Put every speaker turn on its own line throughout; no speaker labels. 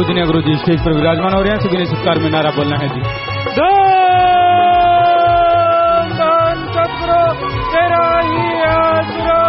पूजनीय गुरु जी स्टेज पर विराजमान हो रहे हैं। सभी ने सत्कार में नारा बोलना है जी। धन सतगुरु तेरा ही आसरा।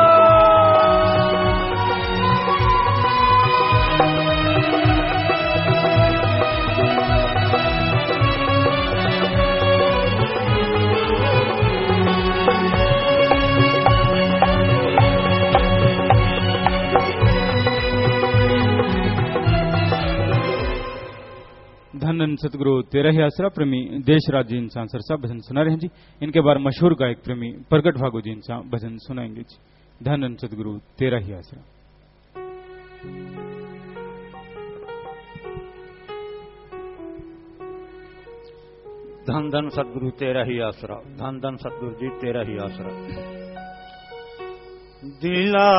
धन सतगुरु तेरा ही आसरा। प्रेमी देश राज्य इंसान सरसा भजन सुना रहे हैं जी। इनके बाद मशहूर गायक प्रेमी प्रगट भागो जी इंसान भजन सुनाएंगे जी। धन सतगुरु तेरा ही आसरा।
धन धन सतगुरु तेरा ही आसरा। धन धन सतगुरु जी तेरा ही आसरा। दिला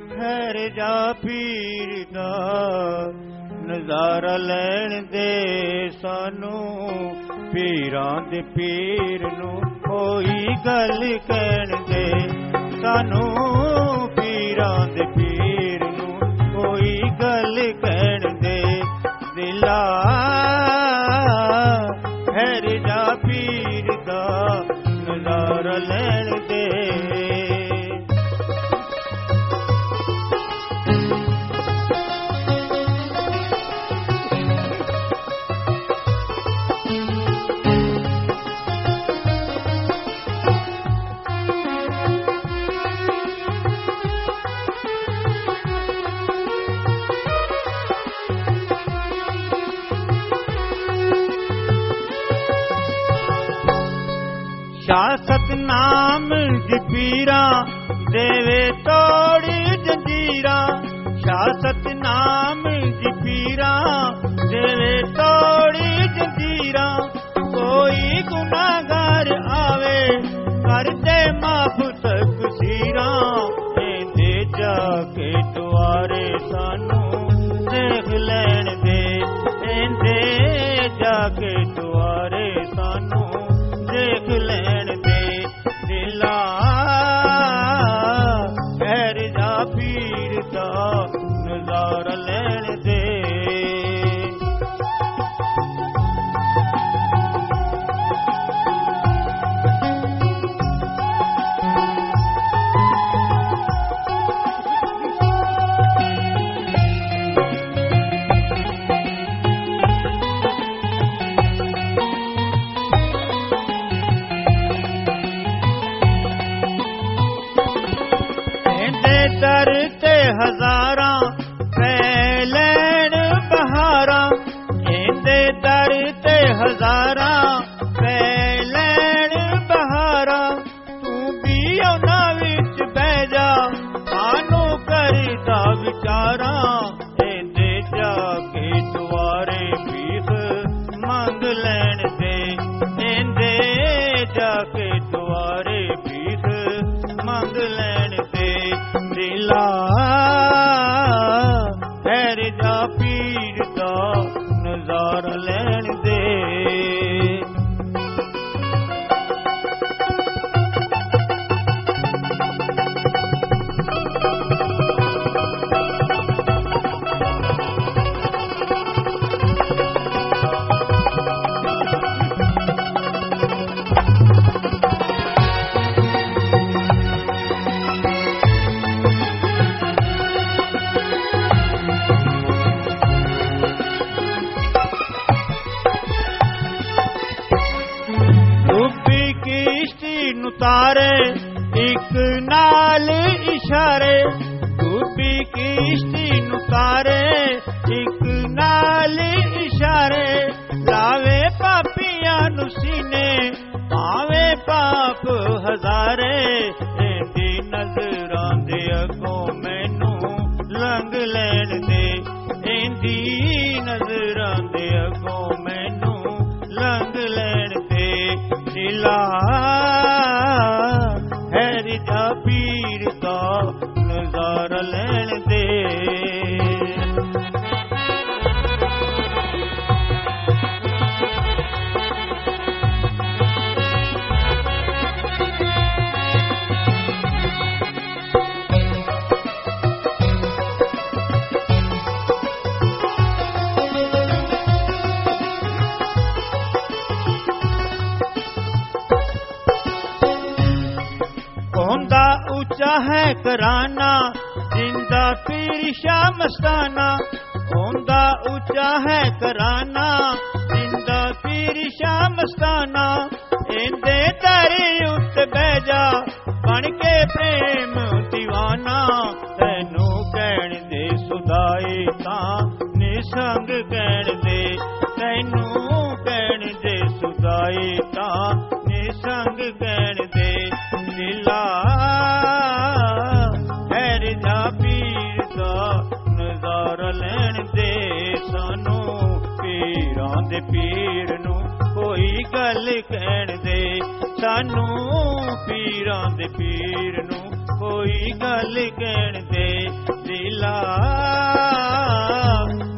ठहर जा पीर दा नजारा लैण दे सानू पीरां दे पीर नू कोई गल कहण दे सानू पीरां दे पीर नू कोई गल कहण दे दिला ठहर जा पीर दा नजारा लैण दे शासत नाम जी पीरा देवे तोड़ी जंजीरा। शासत नाम जी पीरा देवे तोड़ी जंजीरा। कोई गुनाहगार आवे कर दे माफ तकसीरा। दे जाके द्वारे सानू देख लैण दे दे जाके द्वारे सानू देख लैण दे दिला ठहर जा पीर दा नजारा लैण दे। दर ते हजारा फैलैण बहारा। इंदे दर ते हजारा फैलैण बहारा। तू भी उन्हां विच बह जा सानू करदा विचारा। इंदे जाके द्वारे भीख मंग लैण दे इंदे जाके द्वारे भीख मंग लैण दे दिला ठहर जा पीर दा नजारा लैण दे। तारे एक नाल इशारे। डूबी किश्ती नु तारे एक नाल इशारे। लावे पापियां नु सीने पावे पाप हजारे। इंदी नजरां दे अगों मैनू लंघ लैण दे इंदी नजरां दे अगों मैनू लंघ लैण दे दिला ठहर जा पीर दा नजारा लैण दे।
कराना, जिंदा पीर शाह मस्ताना, होंदा ऊंचा है कराना, जिंदा पीर शाह मस्ताना, इंदे दर उत बैजा बन के प्रेम दीवाना, तैनू कहण दे सुधाई तां निसंग कहण दे, तैनू कहण दे सुधाई तां निसंग कहण दे, लीला हैर जा पीर दा नज़ारा लैण दे, सानू पीरां दे पीर नू कोई गल कहण दे, सानू पीरां दे पीर नू कोई गल कहण दे, लीला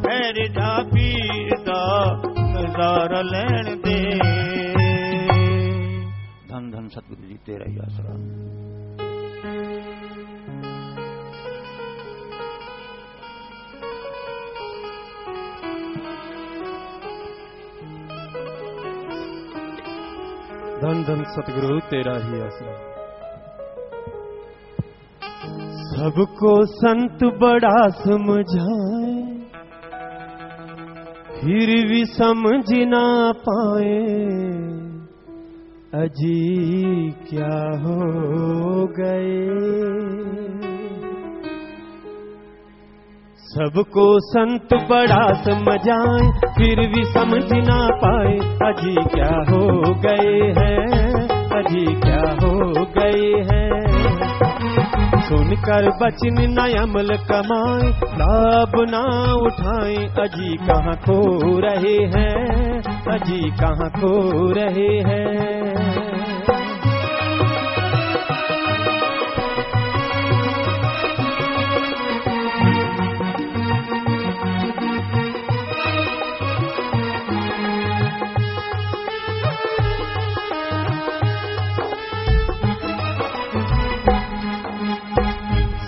हैर जा पीर दा नज़ारा लैण दे।
धन धन सतगुरु जी तेरा ही आसरा।
धन धन सतगुरु तेरा ही आसरा। सबको संत बड़ा समझाए, फिर भी समझ ना पाए, अजी क्या हो गए। सबको संत बड़ा समझाए, फिर भी समझ ना पाए, अजी क्या हो गए हैं, अजी क्या हो गए हैं। सुनकर बचन न अमल कमाए, लाभ ना उठाए, अजी कहाँ खो रहे हैं, अजी कहाँ खो रहे हैं।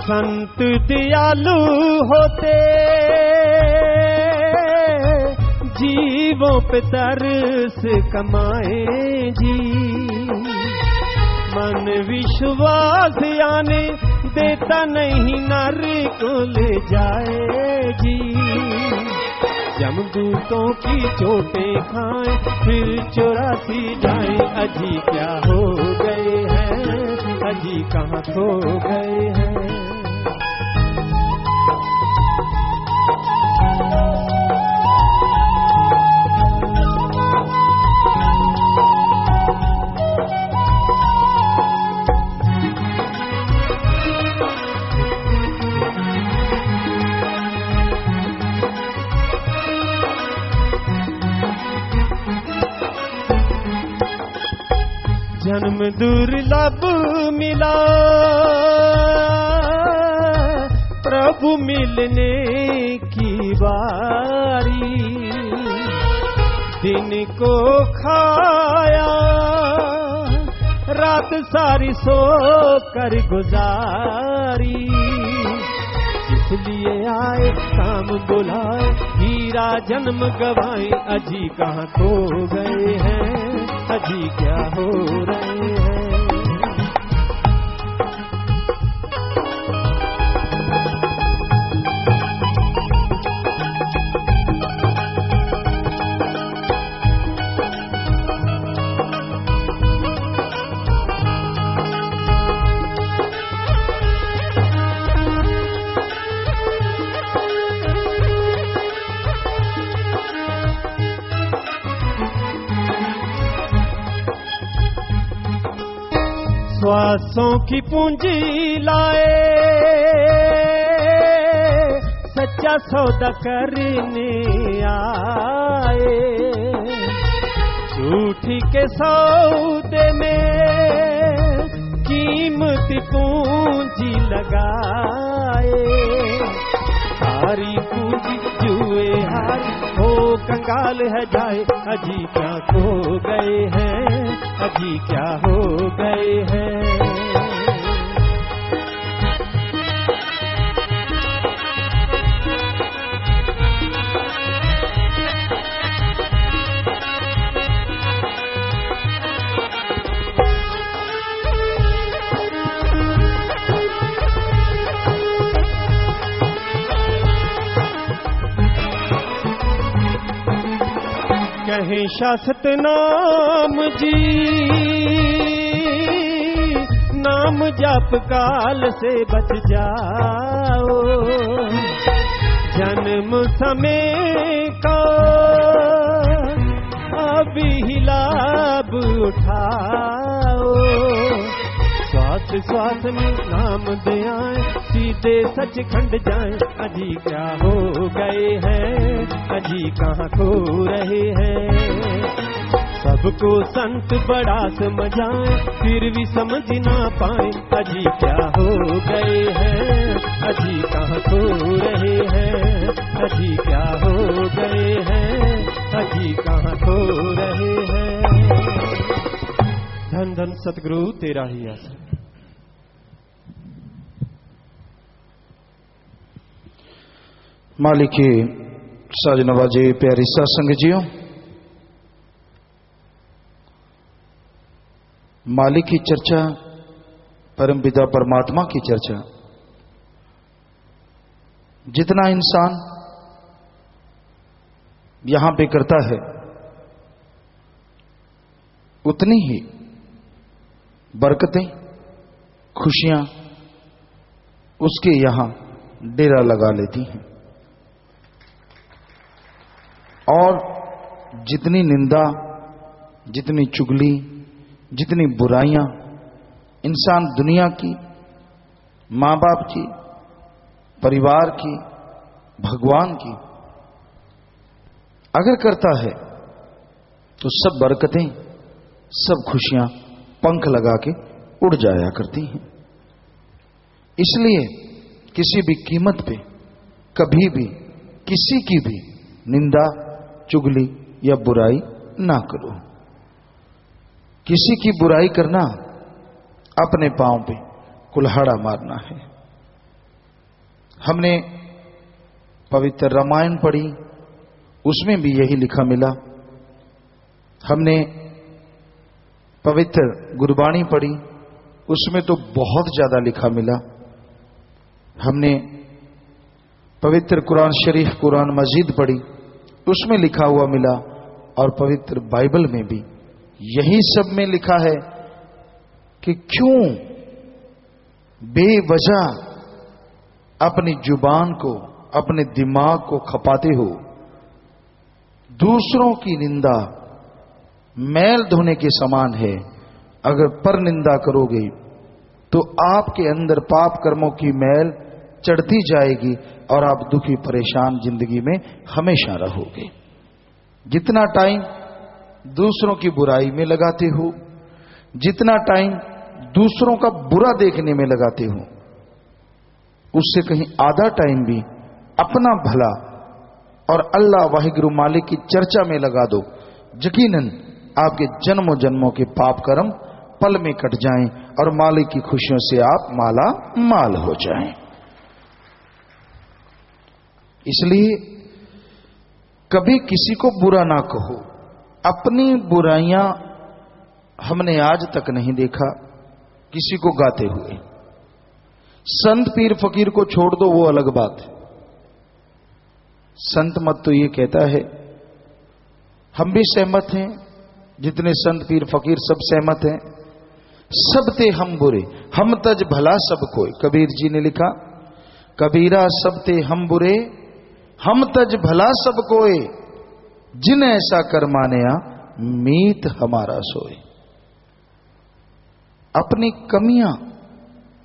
संत दयालु होते, जीवों पे तरस कमाए जी, मन विश्वास आने देता नहीं, नर को ले जाएगी। जमदूतों की चोटें खाएं, फिर 84 जाएं, अजी क्या हो गए हैं, अजी कहाँ खो गए हैं। जन्म दुर्लभ मिला, प्रभु मिलने की बारी, दिन को खाया, रात सारी सो कर गुजारी। इसलिए आए काम बुलाए, हीरा जन्म गवाए, अजी कहाँ खो गए हैं, अजी क्या हो रहे हैं। श्वासों की पूंजी लाए, सच्चा सौदा करने आए, झूठी के सौदे में कीमती पूंजी लगाए। सारी पूंजी जुए हार हो कंगाल है जाए, अजी क्या खो गए हैं, अजी क्या हो गए हैं। कहे शासत नाम जी, नाम जप काल से बच जाओ, जन्म समय का अभी ही लाभ उठाओ, श्वास श्वास में नाम दे आए, सीधे सचखंड जाए। अजी क्या हो गए हैं, अजी कहाँ खो रहे हैं, सबको संत बड़ा समझाए फिर भी समझ ना पाए। अजी क्या हो गए हैं, अजी कहाँ खो रहे हैं, अजी क्या हो गए हैं, अजी कहाँ खो रहे हैं। धन धन सतगुरु तेरा ही आसरा।
मालिक की साज नवाजे प्यारी सत्संग जियो, मालिक की चर्चा, परम पिता परमात्मा की चर्चा जितना इंसान यहां पे करता है उतनी ही बरकतें, खुशियां उसके यहां डेरा लगा लेती हैं। और जितनी निंदा, जितनी चुगली, जितनी बुराइयां इंसान दुनिया की, मां बाप की, परिवार की, भगवान की अगर करता है तो सब बरकतें, सब खुशियां पंख लगा के उड़ जाया करती हैं। इसलिए किसी भी कीमत पे कभी भी किसी की भी निंदा, चुगली या बुराई ना करो। किसी की बुराई करना अपने पांव पे कुल्हाड़ा मारना है। हमने पवित्र रामायण पढ़ी, उसमें भी यही लिखा मिला। हमने पवित्र गुरबाणी पढ़ी, उसमें तो बहुत ज्यादा लिखा मिला। हमने पवित्र कुरान शरीफ, कुरान मजीद पढ़ी, उसमें लिखा हुआ मिला। और पवित्र बाइबल में भी यही सब में लिखा है कि क्यों बेवजह अपनी जुबान को, अपने दिमाग को खपाते हो। दूसरों की निंदा मैल धोने के समान है। अगर पर निंदा करोगे तो आपके अंदर पाप कर्मों की मैल चढ़ती जाएगी और आप दुखी परेशान जिंदगी में हमेशा रहोगे। जितना टाइम दूसरों की बुराई में लगाते हो, जितना टाइम दूसरों का बुरा देखने में लगाते हो, उससे कहीं आधा टाइम भी अपना भला और अल्लाह वाहिगुरु मालिक की चर्चा में लगा दो। यकीनन आपके जन्मों जन्मों के पाप कर्म पल में कट जाएं और मालिक की खुशियों से आप माला माल हो जाएं। इसलिए कभी किसी को बुरा ना कहो। अपनी बुराइयां हमने आज तक नहीं देखा किसी को गाते हुए। संत पीर फकीर को छोड़ दो, वो अलग बात है। संत मत तो ये कहता है, हम भी सहमत हैं, जितने संत पीर फकीर सब सहमत हैं। सब ते हम बुरे, हम तज भला सब कोई। कबीर जी ने लिखा, कबीरा सब ते हम बुरे, हम तज भला सब कोई, जिन ऐसा कर मानया मीत हमारा सोए। अपनी कमियां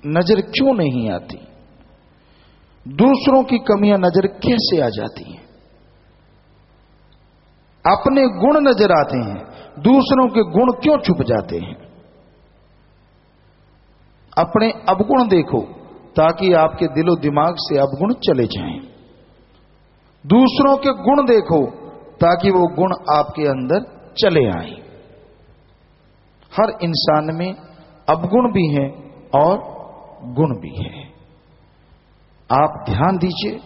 नजर क्यों नहीं आती? दूसरों की कमियां नजर कैसे आ जाती हैं? अपने गुण नजर आते हैं, दूसरों के गुण क्यों छुप जाते हैं? अपने अवगुण देखो ताकि आपके दिलो दिमाग से अवगुण चले जाएं। दूसरों के गुण देखो ताकि वो गुण आपके अंदर चले आए। हर इंसान में अवगुण भी है और गुण भी है। आप ध्यान दीजिए,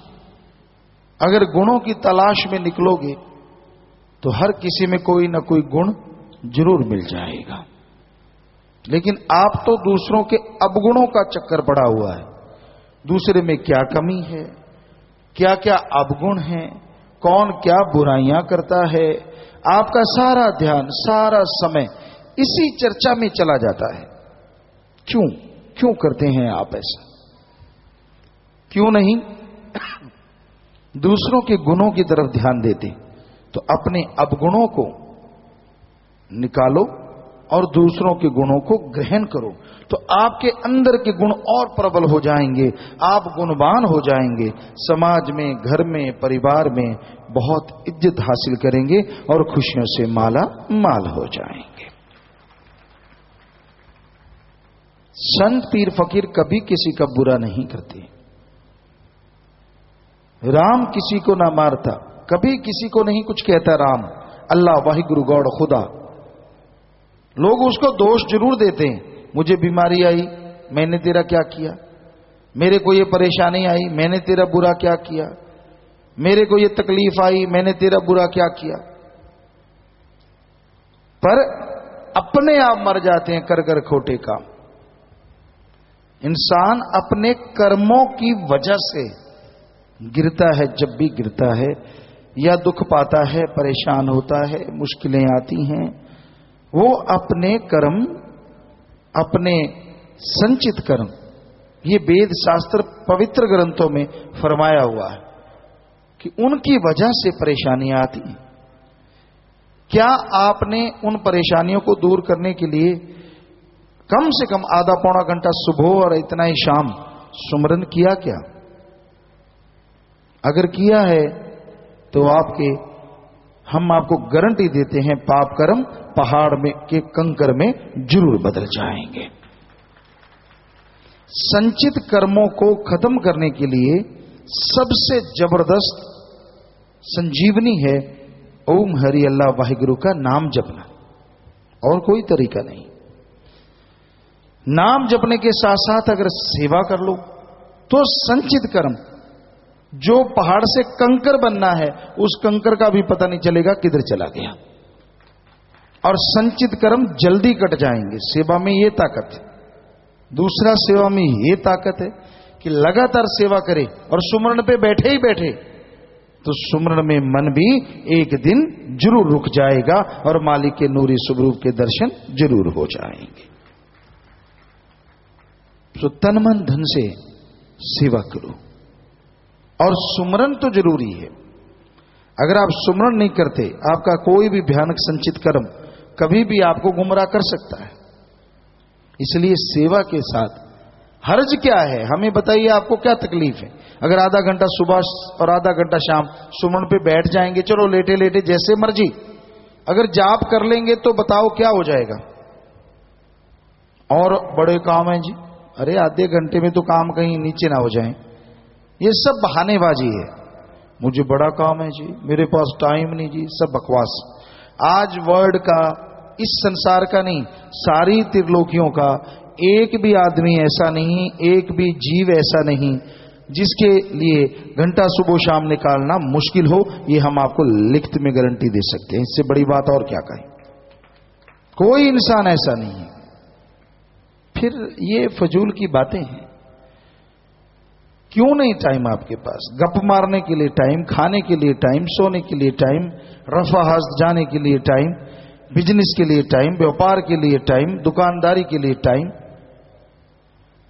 अगर गुणों की तलाश में निकलोगे तो हर किसी में कोई ना कोई गुण जरूर मिल जाएगा। लेकिन आप तो दूसरों के अवगुणों का चक्कर पड़ा हुआ है। दूसरे में क्या कमी है, क्या क्या अवगुण है, कौन क्या बुराइयां करता है। आपका सारा ध्यान, सारा समय इसी चर्चा में चला जाता है। क्यों क्यों करते हैं आप ऐसा? क्यों नहीं दूसरों के गुणों की तरफ ध्यान देते? तो अपने अवगुणों को निकालो और दूसरों के गुणों को ग्रहण करो, तो आपके अंदर के गुण और प्रबल हो जाएंगे, आप गुणवान हो जाएंगे। समाज में, घर में, परिवार में बहुत इज्जत हासिल करेंगे और खुशियों से माला माल हो जाएंगे। संत पीर फकीर कभी किसी का बुरा नहीं करते। राम किसी को ना मारता, कभी किसी को नहीं कुछ कहता। राम, अल्लाह, वाहिगुरु, गॉड, खुदा। लोग उसको दोष जरूर देते हैं। मुझे बीमारी आई, मैंने तेरा क्या किया? मेरे को ये परेशानी आई, मैंने तेरा बुरा क्या किया? मेरे को ये तकलीफ आई, मैंने तेरा बुरा क्या किया? पर अपने आप मर जाते हैं कर कर खोटे काम। इंसान अपने कर्मों की वजह से गिरता है। जब भी गिरता है या दुख पाता है, परेशान होता है, मुश्किलें आती हैं, वो अपने कर्म, अपने संचित कर्म, ये वेद शास्त्र पवित्र ग्रंथों में फरमाया हुआ है कि उनकी वजह से परेशानियां आती हैं। क्या आपने उन परेशानियों को दूर करने के लिए कम से कम आधा पौना घंटा सुबह और इतना ही शाम सुमरन किया क्या? अगर किया है तो हम आपको गारंटी देते हैं पाप कर्म पहाड़ में के कंकर में जरूर बदल जाएंगे। संचित कर्मों को खत्म करने के लिए सबसे जबरदस्त संजीवनी है ओम हरि अल्लाह वाहिगुरु का नाम जपना, और कोई तरीका नहीं। नाम जपने के साथ साथ अगर सेवा कर लो तो संचित कर्म, जो पहाड़ से कंकर बनना है उस कंकर का भी पता नहीं चलेगा किधर चला गया, और संचित कर्म जल्दी कट जाएंगे। सेवा में ये ताकत है। दूसरा, सेवा में ये ताकत है कि लगातार सेवा करे और सुमरण पे बैठे ही बैठे तो सुमरण में मन भी एक दिन जरूर रुक जाएगा और मालिक के नूरी स्वरूप के दर्शन जरूर हो जाएंगे। तो तन मन धन से सेवा करो, और सुमरन तो जरूरी है। अगर आप सुमरन नहीं करते, आपका कोई भी भयानक संचित कर्म कभी भी आपको गुमराह कर सकता है। इसलिए सेवा के साथ हर्ज क्या है, हमें बताइए, आपको क्या तकलीफ है? अगर आधा घंटा सुबह और आधा घंटा शाम सुमरन पे बैठ जाएंगे, चलो लेटे लेटे जैसे मर्जी, अगर जाप कर लेंगे तो बताओ क्या हो जाएगा? और बड़े काम है जी, अरे आधे घंटे में तो काम कहीं नीचे ना हो जाए, ये सब बहानेबाजी है। मुझे बड़ा काम है जी, मेरे पास टाइम नहीं जी, सब बकवास। आज वर्ल्ड का, इस संसार का नहीं, सारी त्रिलोकियों का एक भी आदमी ऐसा नहीं, एक भी जीव ऐसा नहीं जिसके लिए घंटा सुबह शाम निकालना मुश्किल हो। ये हम आपको लिखित में गारंटी दे सकते हैं, इससे बड़ी बात और क्या कहें। कोई इंसान ऐसा नहीं है। फिर ये फजूल की बातें हैं। क्यों नहीं टाइम आपके पास? गप मारने के लिए टाइम, खाने के लिए टाइम, सोने के लिए टाइम, रफा हस्त जाने के लिए टाइम, बिजनेस के लिए टाइम, व्यापार के लिए टाइम, दुकानदारी के लिए टाइम,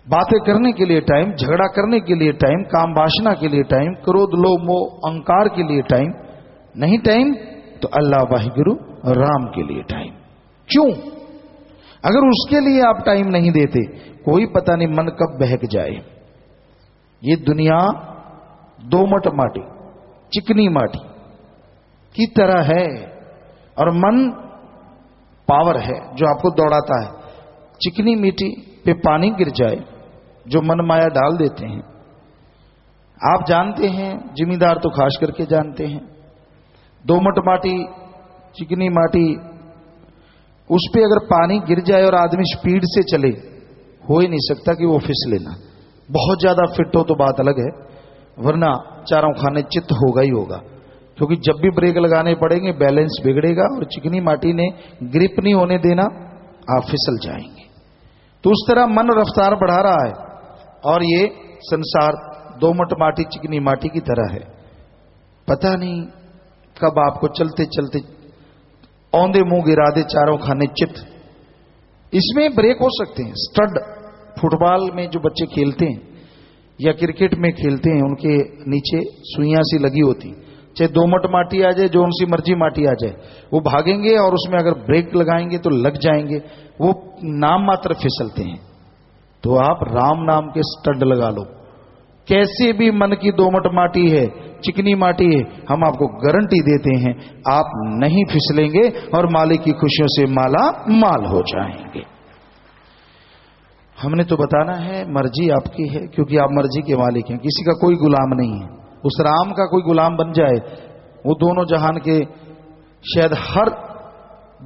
बातें करने के लिए टाइम, झगड़ा करने के लिए टाइम, काम वासना के लिए टाइम, क्रोध लोभ मोह अहंकार के लिए टाइम नहीं। टाइम तो अल्लाह वाहिगुरु राम के लिए टाइम। क्यों? अगर उसके लिए आप टाइम नहीं देते, कोई पता नहीं मन कब बहक जाए। ये दुनिया दोमट माटी, चिकनी माटी की तरह है, और मन पावर है जो आपको दौड़ाता है। चिकनी मिट्टी पे पानी गिर जाए, जो मन माया डाल देते हैं। आप जानते हैं, जिम्मेदार तो खास करके जानते हैं, दोमट माटी, चिकनी माटी, उस पे अगर पानी गिर जाए और आदमी स्पीड से चले, हो ही नहीं सकता कि वो फिसले ना। बहुत ज्यादा फिट हो तो बात अलग है, वरना चारों खाने चित्त होगा ही होगा, क्योंकि जब भी ब्रेक लगाने पड़ेंगे बैलेंस बिगड़ेगा, और चिकनी माटी ने ग्रिप नहीं होने देना, आप फिसल जाएंगे। तो उस तरह मन रफ्तार बढ़ा रहा है, और ये संसार दोमट माटी, चिकनी माटी की तरह है। पता नहीं कब आपको चलते चलते औंधे मुंह गिरा दे चारों खाने चित। इसमें ब्रेक हो सकते हैं। स्टड फुटबॉल में जो बच्चे खेलते हैं या क्रिकेट में खेलते हैं, उनके नीचे सुइयां सी लगी होती, चाहे दोमट माटी आ जाए, जो उनसी मर्जी माटी आ जाए, वो भागेंगे और उसमें अगर ब्रेक लगाएंगे तो लग जाएंगे, वो नाम मात्र फिसलते हैं। तो आप राम नाम के स्टड लगा लो। कैसे भी मन की दोमट माटी है, चिकनी माटी है, हम आपको गारंटी देते हैं आप नहीं फिसलेंगे और मालिक की खुशियों से माला माल हो जाएंगे। हमने तो बताना है, मर्जी आपकी है, क्योंकि आप मर्जी के मालिक हैं, किसी का कोई गुलाम नहीं है। उस राम का कोई गुलाम बन जाए, वो दोनों जहान के शायद हर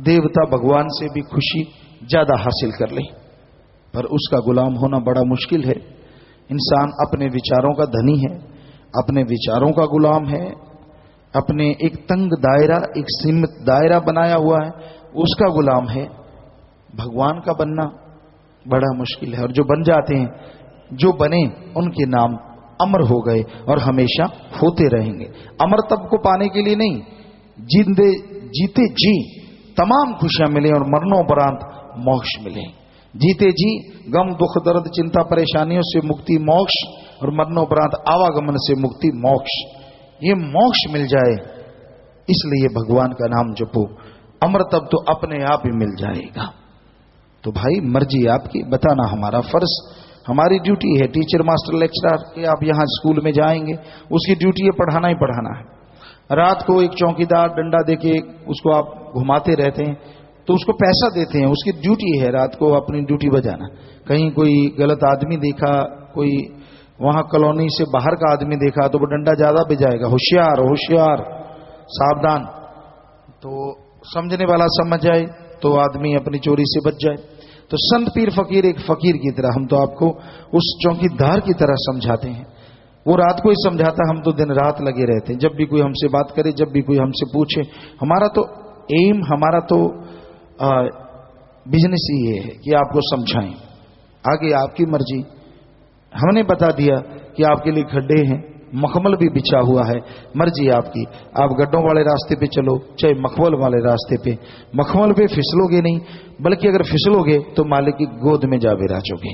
देवता भगवान से भी खुशी ज्यादा हासिल कर ले, पर उसका गुलाम होना बड़ा मुश्किल है। इंसान अपने विचारों का धनी है, अपने विचारों का गुलाम है, अपने एक तंग दायरा, एक सीमित दायरा बनाया हुआ है, उसका गुलाम है। भगवान का बनना बड़ा मुश्किल है, और जो बन जाते हैं, जो बने, उनके नाम अमर हो गए और हमेशा होते रहेंगे। अमर तब को पाने के लिए नहीं, जिंदे जीते जी तमाम खुशियां मिले और मरणोपरांत मोक्ष मिले। जीते जी गम दुख दर्द चिंता परेशानियों से मुक्ति मोक्ष, और मरणोपरांत आवागमन से मुक्ति मोक्ष, ये मोक्ष मिल जाए, इसलिए भगवान का नाम जपो। अमर तब तो अपने आप ही मिल जाएगा। तो भाई मर्जी आपकी, बताना हमारा फर्ज, हमारी ड्यूटी है। टीचर मास्टर लेक्चरर के आप यहां स्कूल में जाएंगे, उसकी ड्यूटी है पढ़ाना ही पढ़ाना है। रात को एक चौकीदार डंडा देके उसको आप घुमाते रहते हैं, तो उसको पैसा देते हैं, उसकी ड्यूटी है रात को अपनी ड्यूटी बजाना। कहीं कोई गलत आदमी देखा, कोई वहां कॉलोनी से बाहर का आदमी देखा, तो वो डंडा ज्यादा बजाएगा, होशियार होशियार सावधान। तो समझने वाला समझ जाए तो आदमी अपनी चोरी से बच जाए। तो संत पीर फकीर एक फकीर की तरह, हम तो आपको उस चौकीदार की तरह समझाते हैं। वो रात को ही समझाता, हम तो दिन रात लगे रहते हैं। जब भी कोई हमसे बात करे, जब भी कोई हमसे पूछे, हमारा तो एम, हमारा तो बिजनेस ही ये है कि आपको समझाएं। आगे आपकी मर्जी। हमने बता दिया कि आपके लिए खड्डे हैं, मखमल भी बिछा हुआ है, मर्जी आपकी। आप गड्ढों वाले रास्ते पे चलो, चाहे मखमल वाले रास्ते पे। मखमल पे फिसलोगे नहीं, बल्कि अगर फिसलोगे तो मालिक की गोद में जा विराजोगे,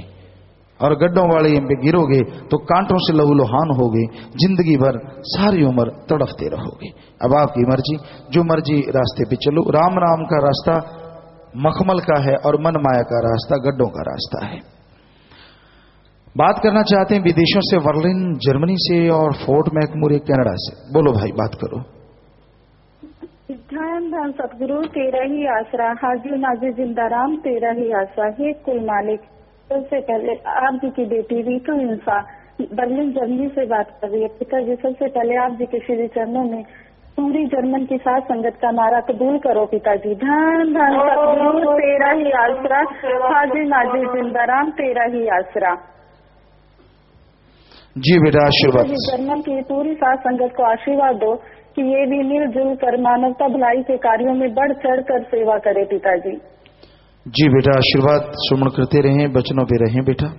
और गड्ढों वाले पे गिरोगे तो कांटों से लहूलुहान होगे, जिंदगी भर सारी उम्र तड़फते रहोगे। अब आपकी मर्जी, जो मर्जी रास्ते पे चलो। राम नाम का रास्ता मखमल का है और मन माया का रास्ता गड्ढों का रास्ता है। बात करना चाहते हैं विदेशों से, बर्लिन जर्मनी से और फोर्ट मैकमुरे कनाडा से। बोलो भाई, बात करो।
धन धन सतगुरु तेरा ही आसरा, हाजिर नाजिर जिंदाराम तेरा ही आसरा है कुल मालिक। सबसे पहले आप जी की बेटी रीतू इंसान बर्लिन जर्मनी से बात कर रही है। पिताजी, सबसे पहले आप जी के श्री चरणों में पूरी जर्मन की साथ संगत का नारा कबूल करो पिताजी। धन धन सतगुरु तेरा ही आसरा, हाजिर नाजिर जिंदाराम तेरा ही आसरा।
जी बेटा, आशीर्वाद।
जर्मन की पूरी साथ संगत को आशीर्वाद दो कि ये भी मिलजुल कर मानवता भलाई के कार्यों में बढ़ चढ़ कर सेवा करे पिताजी।
जी बेटा, आशीर्वाद सुमन करते रहें, बचनों पे रहें बेटा।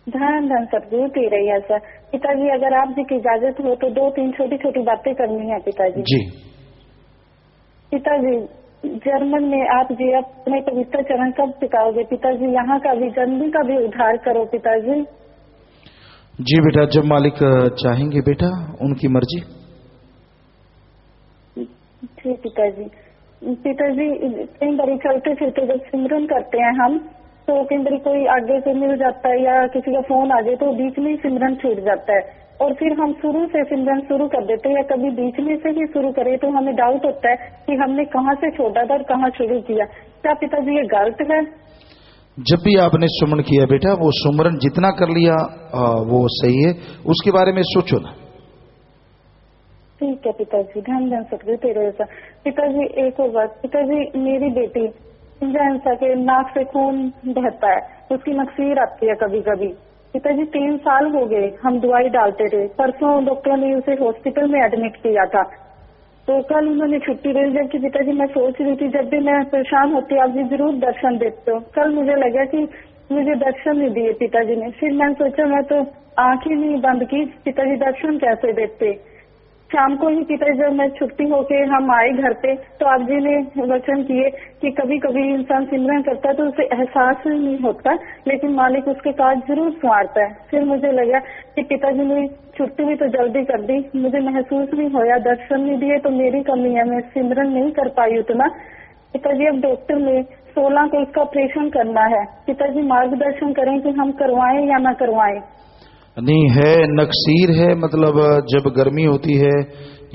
धन धन सतगुरु तेरे ही आसरा। पिताजी, अगर आप जी की इजाजत हो तो 2-3 छोटी छोटी बातें करनी है पिताजी।
जी
पिताजी, जर्मन में आप जी अपने पवित्र चरण कब टिकाओगे पिताजी? यहाँ का भी जर्मनी का भी उद्धार करो पिताजी।
जी बेटा, जब मालिक चाहेंगे बेटा, उनकी मर्जी।
ठीक पिताजी। पिताजी, कई बार चलते फिरते जब सिमरन करते हैं हम, तो कई बार कोई आगे से मिल जाता है या किसी का फोन आ जाए तो बीच में ही सिमरन छूट जाता है, और फिर हम शुरू से सिमरन शुरू कर देते हैं, या कभी बीच में से ही शुरू करें तो हमें डाउट होता है कि हमने कहाँ से छोड़ा था और कहाँ शुरू किया। क्या पिताजी ये गलत है?
जब भी आपने सुमन किया बेटा, वो सुमरन जितना कर लिया वो सही है, उसके बारे में सोचो ना।
ठीक है पिताजी। धन धन सतगुरु तेरे जैसा। पिताजी, एक और बात। पिताजी, मेरी बेटी इंजा के नाक से खून बहता है, उसकी नक्सीर आती है कभी कभी। पिताजी, 3 साल हो गए हम दवाई डालते थे। परसों डॉक्टर ने उसे हॉस्पिटल में एडमिट किया था, तो कल उन्होंने छुट्टी दे दी। जबकि पिताजी मैं सोच रही थी जब भी मैं परेशान होती आप जी जरूर दर्शन देते हो। कल मुझे लगा कि मुझे दर्शन नहीं दिए पिताजी ने। फिर मैंने सोचा मैं तो आंख ही नहीं बंद की, पिताजी दर्शन कैसे देते। शाम को ही पिताजी जब मैं छुट्टी होके हम आए घर पे तो आप जी ने वचन किए कि कभी कभी इंसान सिमरन करता है तो उसे एहसास ही नहीं होता, लेकिन मालिक उसके काज जरूर संवारता है। फिर मुझे लगा कि पिताजी ने छुट्टी भी तो जल्दी कर दी, मुझे महसूस नहीं होया, दर्शन नहीं दिए तो मेरी कमी है, मैं सिमरन नहीं कर पाई उतना। पिताजी अब डॉक्टर ने 16 को इसका ऑपरेशन करना है, पिताजी मार्गदर्शन करें कि हम करवाएं या ना करवाएं।
नहीं है नक्सीर है, मतलब जब गर्मी होती है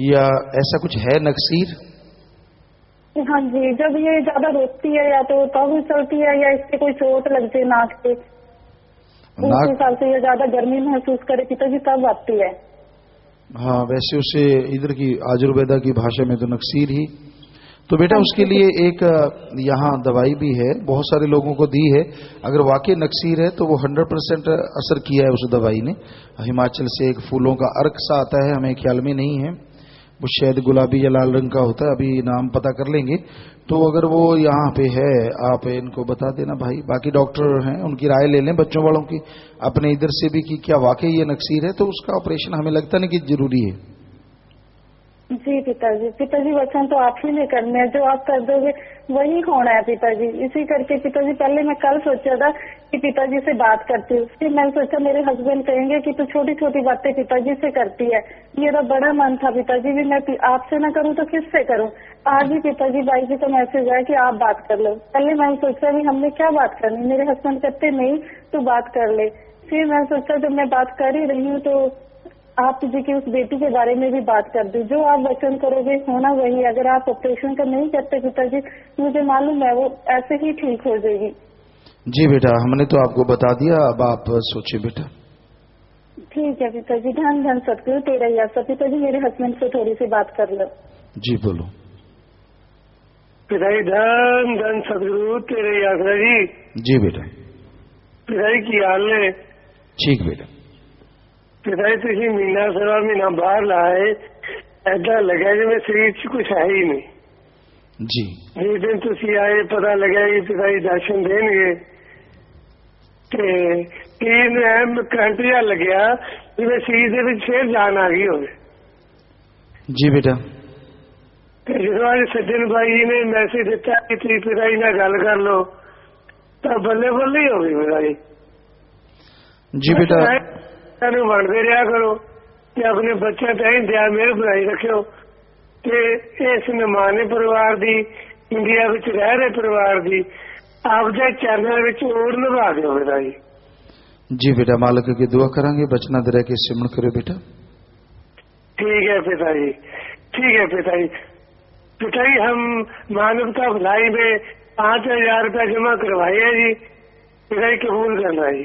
या ऐसा कुछ है नक्सीर?
हाँ जी, जब ये ज्यादा रोकती है या तो तब चलती है या इससे कोई चोट लग जाए नाक पे, उस हिसाब से ये ज्यादा गर्मी महसूस करे पिताजी तब आती है।
हाँ वैसे उसे इधर की आयुर्वेदा की भाषा में तो नक्सीर ही। तो बेटा उसके लिए एक यहाँ दवाई भी है, बहुत सारे लोगों को दी है। अगर वाकई नक्सीर है तो वो 100% असर किया है उस दवाई ने। हिमाचल से एक फूलों का अर्क सा आता है, हमें ख्याल में नहीं है, वो शायद गुलाबी या लाल रंग का होता है, अभी नाम पता कर लेंगे। तो अगर वो यहाँ पे है आप इनको बता देना भाई, बाकी डॉक्टर हैं उनकी राय ले लें बच्चों वालों की, अपने इधर से भी कि क्या वाकई ये नक्सीर है, तो उसका ऑपरेशन हमें लगता नहीं कि जरूरी है।
जी पिताजी वचन तो आप ही ने करने हैं, जो आप कर दोगे वही होना है पिताजी। इसी करके पिताजी पहले मैं कल सोचा था कि पिताजी से बात करती हूँ, फिर मैंने सोचा मेरे हस्बैंड कहेंगे कि तू छोटी छोटी बातें पिताजी से करती है। मेरा बड़ा मन था पिताजी भी मैं आपसे ना करूँ तो किससे करूँ। आज ही पिताजी भाई जी का मैसेज आया कि आप बात कर लो। पहले मैंने सोचा भी हमने क्या बात करनी, मेरे हस्बैंड कहते नहीं तू बात कर ले। फिर मैंने सोचा जब मैं बात कर ही रही हूँ तो आप जी की उस बेटी के बारे में भी बात कर दी, जो आप वचन करोगे होना वही। अगर आप ऑपरेशन का नहीं करते पिताजी मुझे मालूम है वो ऐसे ही ठीक हो जाएगी।
जी बेटा हमने तो आपको बता दिया, अब आप सोचिए बेटा।
ठीक है पिताजी, धन धन सतगुरु तेरा ही आशा। पिताजी मेरे हस्बैंड से थोड़ी सी बात कर लो।
जी बोलो।
पिताजी धन धन सतगुरु तेरे ही आशा जी।
जी बेटा।
पिताजी की हाल है?
ठीक बेटा।
पिताजी तुझे महीना सवा महीना बाहर लाए, ऐसा लगा जिਵੇਂ शरीर च कुछ है ही नहीं
जी।
जिस दिन तुसी आए पता लगा कि पिताजी दर्शन देंगे ते तीन करंट जिहा लग्या जिਵੇਂ शरीर दे विच फिर जान आ गई होवे।
जी बेटा।
जो आज सज्जन भाई ने मैसेज दिता कि तुम पिताजी नाल गल कर लो तो बल्ले बल्ले ही हो गई पिताजी।
जी बेटा
वंडते रहा करो ते अपने बच्चों ते दया मेहर बनाई रखियो ते इस निमाने परिवार दी इंडिया विच रह रहे परिवार दी आपदे चैनल विच ओर निभा दिओ पिताजी।
जी बेटा मालिक की दुआ करांगे, बचना दे रह के सिमरन करो बेटा।
ठीक है पिताजी, ठीक है पिताजी। पिताजी हम मानवता भलाई में 5000 रुपया जमा करवाए हैं जी, पिताजी कबूल करना जी।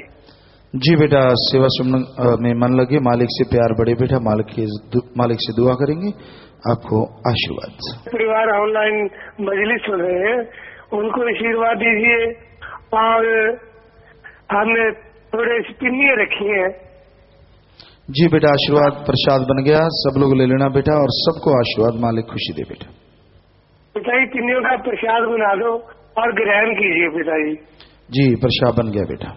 जी बेटा सेवा सिमरन में मन लगे, मालिक से प्यार बढ़े बेटा, मालिक से दुआ करेंगे आपको आशीर्वाद।
परिवार ऑनलाइन मजलिस सुन रहे हैं उनको आशीर्वाद दीजिए। और हमने थोड़े पिन्नियाँ रखी हैं।
जी बेटा आशीर्वाद प्रसाद बन गया, सब लोग ले लेना बेटा और सबको आशीर्वाद मालिक खुशी दे बेटा।
पिताजी पिन्नियों का प्रसाद बना दो और ग्रहण कीजिए पिताजी।
जी प्रसाद बन गया बेटा।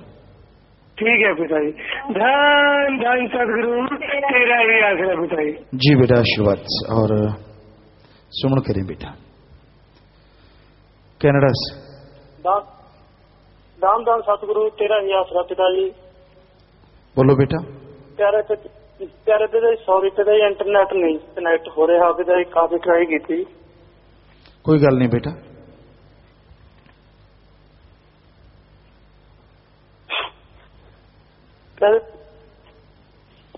ठीक है पिताजी, धन धन सदगुरु तेरा ही आसरा पिताजी।
जी बेटा आशीर्वाद और सुमन करें बेटा। कनाडा से
दान दान सतगुरु तेरा ही आसरा पिताजी।
बोलो बेटा।
प्यारे पिताजी सॉरी पिताजी इंटरनेट नहीं कनेक्ट हो रहा पिताजी, काफी ट्राई की थी।
कोई गल नहीं बेटा।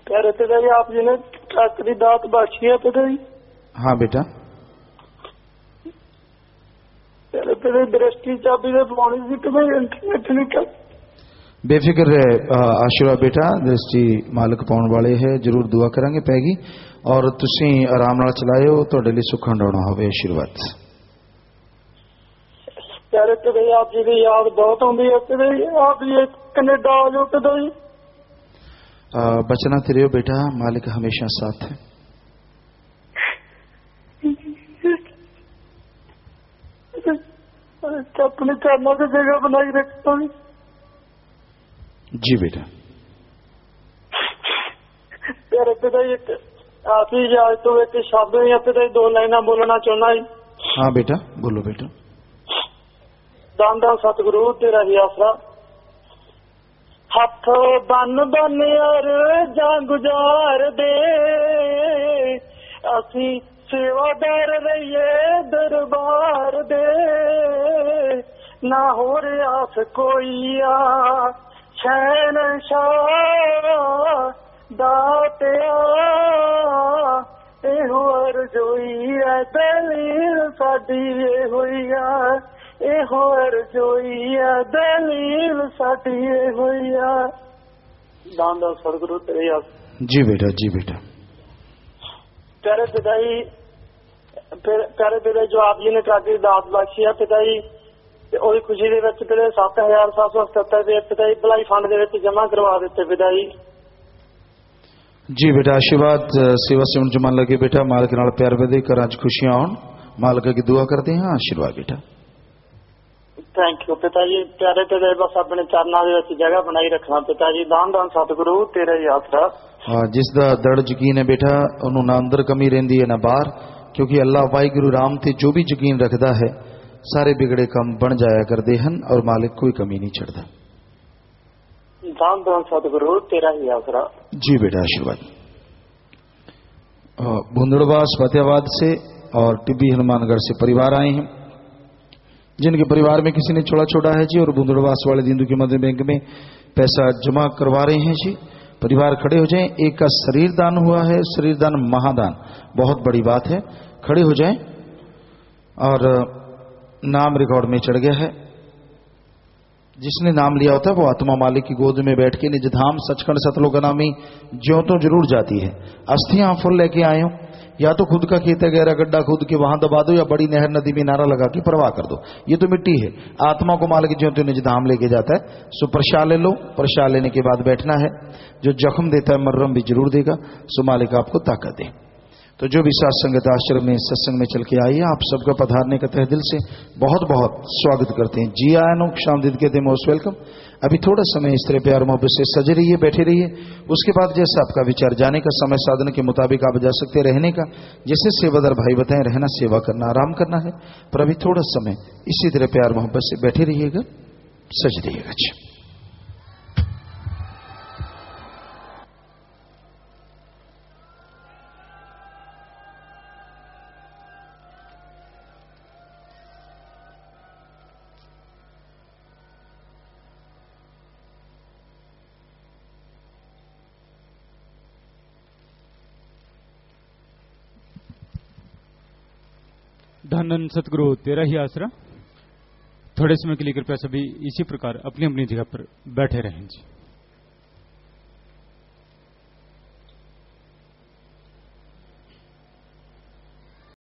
प्यारे पिताजी आप जी ने ट्रक की दात बख्शी है पिताजी।
हाँ बेटा।
प्यारे पिताजी दृष्टि चाबी से पानी सी पिताजी इंटरनेट नहीं कर।
बेफिक्र रहे आशीर्वाद बेटा, दृष्टि मालिक पाने वाले है, जरूर दुआ करांगे पैगी और तुसी आराम नाल चलाओ, तुहाडे लई सुख हंडाउणा होवे आशीर्वाद।
प्यारे पिताजी आप जी की याद बहुत आउंदी है पिताजी, आप जी कनेडा आ जाओ पिताजी।
बचना तेरे बेटा, मालिक हमेशा साथ है।
अपने चरणों की जगह बनाई रखता हूँ।
जी बेटा।
प्यारे पिताजी
आप ही इजाजत तो एक शब्द या पिता जी 2 लाइना बोलना चाहना जी।
हाँ बेटा बोलो बेटा।
दान दान सतगुरु तेरा ही आसरा। हथ बन बन यार जा गुजार दे, असी सेवादार रहिए दरबार दे, ना हो रियास कोई आ शहनशाह दातिया, एहो अरजोई है दलील साडी ये हुई है, एहो अरजोई है दलील साडी ये हुई है। दान दान सतगुरु तेरे यार।
जी बेटा जी बेटा।
प्यारे पिताजी, प्यारे पिता जो आप जी ने ट्राकी दात बख्शी है पिताजी, ਉਹਦੀ खुशी ਦੇ ਵਿੱਚ ਪਿਤਾ 7777 ਦੇ ਪਿਤਾ ਜੀ ਭਲਾਈ ਫੰਡ ਦੇ ਵਿੱਚ ਜਮ੍ਹਾਂ ਕਰਵਾ ਦਿੱਤੇ ਪਿਤਾ ਜੀ।
जी बेटा आशीर्वाद सेवा से जमा लगे बेटा, मालिक नाल प्यार ਵਧੇ ਘਰਾਂ 'ਚ खुशियां आउण, मालिक की दुआ करते हैं आशीर्वाद बेटा।
थैंक यू पिता जी। प्यारे पिता बस अपने चरणों ਦੇ ਵਿੱਚ जगह बनाई रखना पिता जी। दान दान सतगुरु तेरा ही आसरा।
जिस दा दृढ़ यकीन है बेटा ਉਹਨੂੰ ना अंदर कमी ਰਹਿੰਦੀ है ना बाहर, क्योंकि अल्लाह वाहिगुरु राम ते जो भी यकीन रखता है सारे बिगड़े काम बन जाया करते हैं और मालिक कोई कमी नहीं छड़ता।
दान दान सतगुरु तेरा ही आसरा।
जी बेटा आशीर्वाद। भुंदड़वास फतेहाबाद से और टिब्बी हनुमानगढ़ से परिवार आए हैं, जिनके परिवार में किसी ने छोड़ा छोड़ा है जी, और भुंदड़वास वाले दिंदू की मदद बैंक में पैसा जमा करवा रहे हैं जी। परिवार खड़े हो जाएं। एक का शरीर दान हुआ है, शरीर दान महादान, बहुत बड़ी बात है। खड़े हो जाएं और नाम रिकॉर्ड में चढ़ गया है। जिसने नाम लिया होता है वो आत्मा मालिक की गोद में बैठ के निज धाम सचखंड सतलोकनामी ज्यों तो जरूर जाती है। अस्थियां फुल लेके आए हो, या तो खुद का खेत है गहरा गड्ढा खुद के वहां दबा दो, या बड़ी नहर नदी में नारा लगा के परवाह कर दो। ये तो मिट्टी है, आत्मा को मालिक ज्यों तो निज धाम लेके जाता है। सो प्रसाद ले लो, प्रसाद लेने के बाद बैठना है। जो जख्म देता है मर्रम भी जरूर देगा, सो मालिक आपको ताकत दे। तो जो भी साथ संगत आश्रम में सत्संग में चल के आई है, आप सबका पधारने का तहे दिल से बहुत बहुत स्वागत करते हैं। जी आया नो शामदीद कहते हैं मोस्ट वेलकम। अभी थोड़ा समय इस तरह प्यार मोहब्बत से सजे रहिए, बैठे रहिए। उसके बाद जैसा आपका विचार, जाने का समय साधन के मुताबिक आप जा सकते, रहने का जैसे सेवादार भाई बताएं, रहना सेवा करना आराम करना है। पर अभी थोड़ा समय इसी तरह प्यार मोहब्बत से बैठे रहिएगा, सज रहिएगा। अच्छा
धन धन सतगुरु तेरा ही आसरा। थोड़े समय के लिए कृपया सभी इसी प्रकार अपनी अपनी जगह पर बैठे रहें जी।